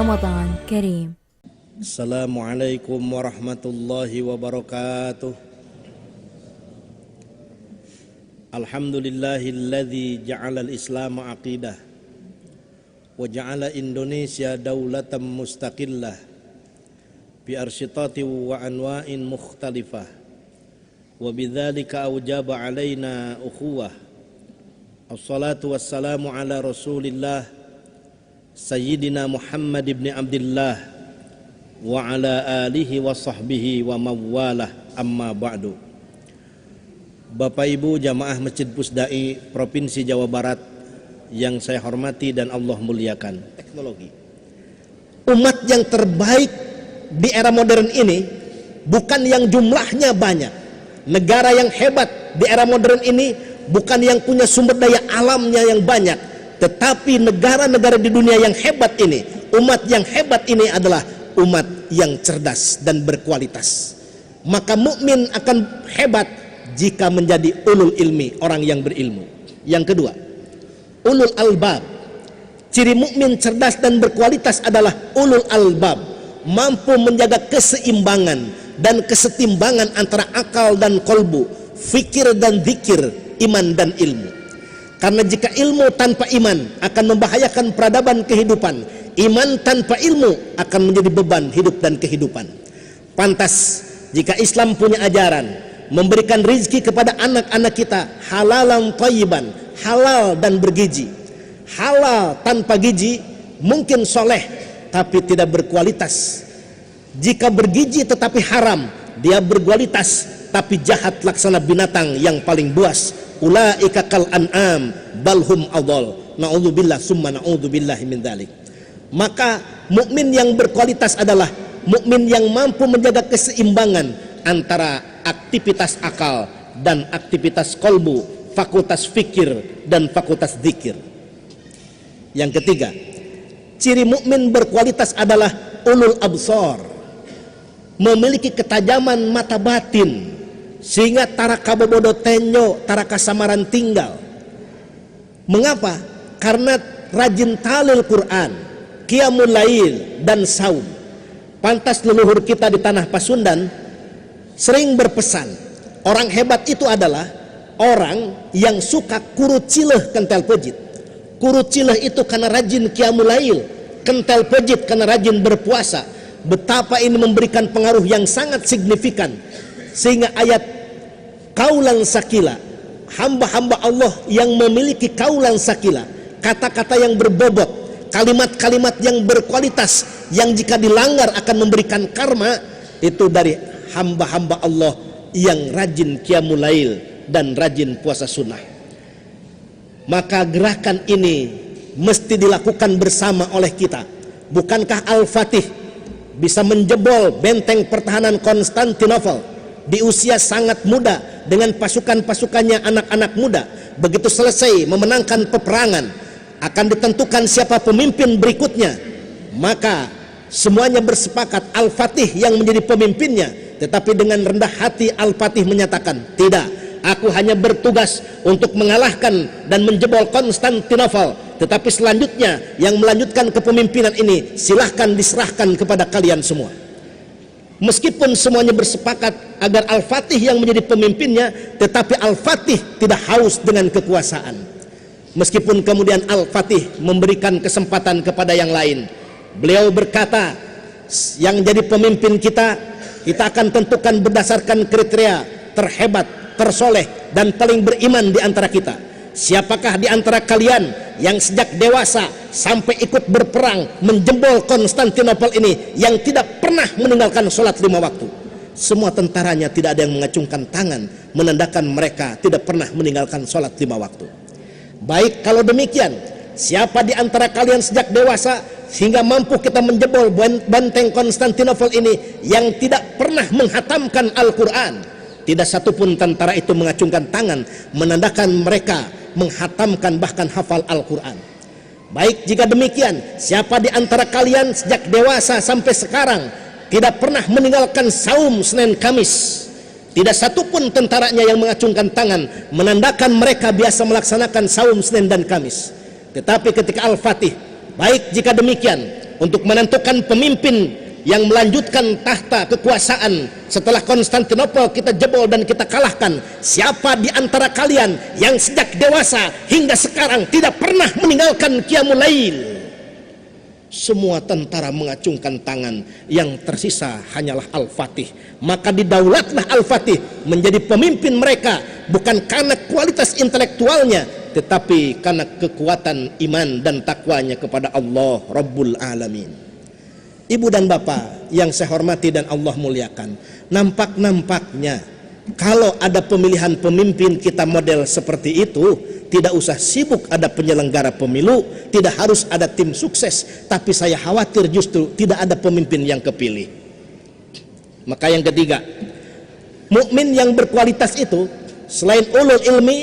رمضان كريم. السلام عليكم ورحمة الله وبركاته. الحمد لله الذي جعل الإسلام عقيدة وجعل إندونيسيا دولة مستقلة بأنشطة وأنواع مختلفة وبذلك أوجب علينا أخوة. الصلاة والسلام على رسول الله سيدنا محمد بن عبد الله وعلى آله وصحبه ومواله amma ba'du. Bapak Ibu jamaah Masjid Pusdai Provinsi Jawa Barat yang saya hormati dan Allah muliakan. Teknologi umat yang terbaik di era modern ini bukan yang jumlahnya banyak. Negara yang hebat di era modern ini bukan yang punya sumber daya alamnya yang banyak, tetapi negara-negara di dunia yang hebat ini, umat yang hebat ini adalah umat yang cerdas dan berkualitas. Maka mukmin akan hebat jika menjadi ulul ilmi, orang yang berilmu. Yang kedua, ulul albab. Ciri mukmin cerdas dan berkualitas adalah ulul albab, mampu menjaga keseimbangan dan kesetimbangan antara akal dan kolbu, fikir dan zikir, iman dan ilmu. Karena jika ilmu tanpa iman akan membahayakan peradaban kehidupan, iman tanpa ilmu akan menjadi beban hidup dan kehidupan. Pantas jika Islam punya ajaran memberikan rizki kepada anak-anak kita halalan thayyiban, halal dan bergizi. Halal tanpa gizi mungkin soleh tapi tidak berkualitas. Jika bergizi tetapi haram, dia berkualitas tapi jahat laksana binatang yang paling buas. Ulaika kal an'am balhum adall. Na'udzubillah summa na'udzubillah min dzalik. Maka mukmin yang berkualitas adalah mukmin yang mampu menjaga keseimbangan antara aktivitas akal dan aktivitas kolbu, fakultas fikir dan fakultas zikir. Yang ketiga, ciri mukmin berkualitas adalah ulul absar, memiliki ketajaman mata batin sehingga tara kabobodo tenyo, tara kasamaran tinggal. Mengapa? Karena rajin talil Quran, qiyamul lail dan saum. Pantas leluhur kita di tanah Pasundan sering berpesan, orang hebat itu adalah orang yang suka kurut cileh kentel pejit. Kurut cileh itu karena rajin qiyamul lail, kentel pejit karena rajin berpuasa. Betapa ini memberikan pengaruh yang sangat signifikan, sehingga ayat kaulan sakila, hamba-hamba Allah yang memiliki kaulan sakila, kata-kata yang berbobot, kalimat-kalimat yang berkualitas, yang jika dilanggar akan memberikan karma, itu dari hamba-hamba Allah yang rajin qiyamul lail dan rajin puasa sunnah. Maka gerakan ini mesti dilakukan bersama oleh kita. Bukankah Al-Fatih bisa menjebol benteng pertahanan Konstantinopel di usia sangat muda dengan pasukan-pasukannya anak-anak muda? Begitu selesai memenangkan peperangan, akan ditentukan siapa pemimpin berikutnya. Maka semuanya bersepakat Al-Fatih yang menjadi pemimpinnya. Tetapi dengan rendah hati Al-Fatih menyatakan, tidak, aku hanya bertugas untuk mengalahkan dan menjebol Konstantinopel, tetapi selanjutnya yang melanjutkan kepemimpinan ini silahkan diserahkan kepada kalian semua. Meskipun semuanya bersepakat agar Al-Fatih yang menjadi pemimpinnya, tetapi Al-Fatih tidak haus dengan kekuasaan. Meskipun kemudian Al-Fatih memberikan kesempatan kepada yang lain, beliau berkata, yang jadi pemimpin kita akan tentukan berdasarkan kriteria terhebat, tersoleh, dan paling beriman di antara kita. Siapakah di antara kalian yang sejak dewasa sampai ikut berperang menjebol Konstantinopel ini yang tidak pernah meninggalkan sholat 5 waktu? Semua tentaranya tidak ada yang mengacungkan tangan, menandakan mereka tidak pernah meninggalkan sholat 5 waktu. Baik, kalau demikian, siapa di antara kalian sejak dewasa sehingga mampu kita menjebol benteng Konstantinopel ini yang tidak pernah menghatamkan Al-Quran? Tidak satupun tentara itu mengacungkan tangan, menandakan mereka menghatamkan bahkan hafal Al-Quran. Baik, jika demikian, siapa di antara kalian sejak dewasa sampai sekarang tidak pernah meninggalkan saum Senin Kamis? Tidak satupun tentaranya yang mengacungkan tangan, menandakan mereka biasa melaksanakan saum Senin dan Kamis. Tetapi ketika Al-Fatih, baik jika demikian, untuk menentukan pemimpin yang melanjutkan tahta kekuasaan setelah Konstantinopel kita jebol dan kita kalahkan. Siapa di antara kalian yang sejak dewasa hingga sekarang tidak pernah meninggalkan qiyamul lail? Semua tentara mengacungkan tangan, yang tersisa hanyalah Al-Fatih. Maka didaulatlah Al-Fatih menjadi pemimpin mereka, bukan karena kualitas intelektualnya, tetapi karena kekuatan iman dan takwanya kepada Allah Rabbul Alamin. Ibu dan bapak yang saya hormati dan Allah muliakan, nampak-nampaknya kalau ada pemilihan pemimpin kita model seperti itu, tidak usah sibuk ada penyelenggara pemilu, tidak harus ada tim sukses, tapi saya khawatir justru tidak ada pemimpin yang kepilih. Maka yang ketiga, mukmin yang berkualitas itu selain ulul ilmi,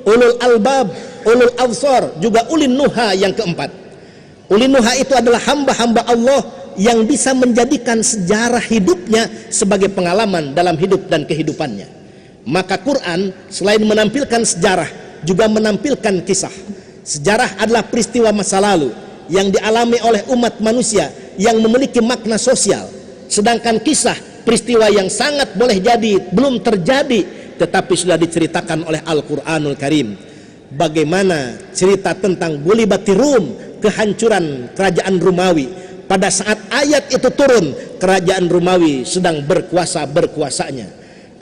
ulul albab, ulul absar, juga ulin nuha yang keempat. Ulin nuha itu adalah hamba-hamba Allah yang bisa menjadikan sejarah hidupnya sebagai pengalaman dalam hidup dan kehidupannya. Maka Quran selain menampilkan sejarah juga menampilkan kisah. Sejarah adalah peristiwa masa lalu yang dialami oleh umat manusia yang memiliki makna sosial. Sedangkan kisah peristiwa yang sangat boleh jadi belum terjadi tetapi sudah diceritakan oleh Al-Quranul Karim. Bagaimana cerita tentang Gulibati Rum, kehancuran kerajaan Romawi. Pada saat ayat itu turun, kerajaan Romawi sedang berkuasanya.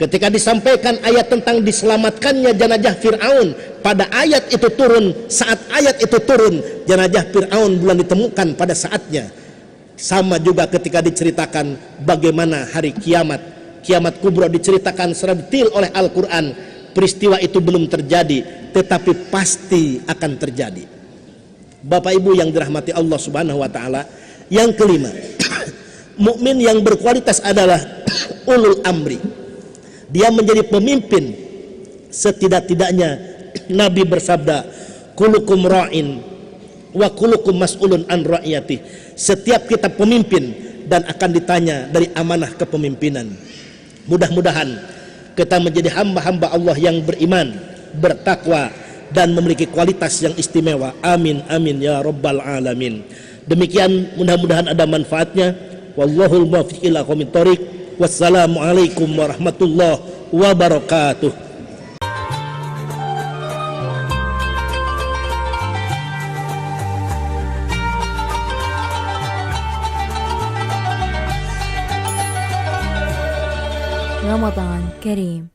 Ketika disampaikan ayat tentang diselamatkannya jenazah Fir'aun, pada ayat itu turun, saat ayat itu turun, jenazah Fir'aun belum ditemukan pada saatnya. Sama juga ketika diceritakan bagaimana hari kiamat kubra diceritakan secara detail oleh Al-Quran. Peristiwa itu belum terjadi, tetapi pasti akan terjadi. Bapak Ibu yang dirahmati Allah Subhanahu wa taala, yang kelima, mukmin yang berkualitas adalah ulul amri. Dia menjadi pemimpin. Setidak-tidaknya Nabi bersabda, "Kullukum ra'in wa kullukum mas'ulun an ra'iyatih." Setiap kita pemimpin dan akan ditanya dari amanah kepemimpinan. Mudah-mudahan kita menjadi hamba-hamba Allah yang beriman, bertakwa, dan memiliki kualitas yang istimewa. Amin amin ya rabbal alamin. Demikian, mudah-mudahan ada manfaatnya. Wallahul muwaffiq ila aqwamit thoriq. Wassalamualaikum warahmatullahi wabarakatuh. Ramadan Kareem.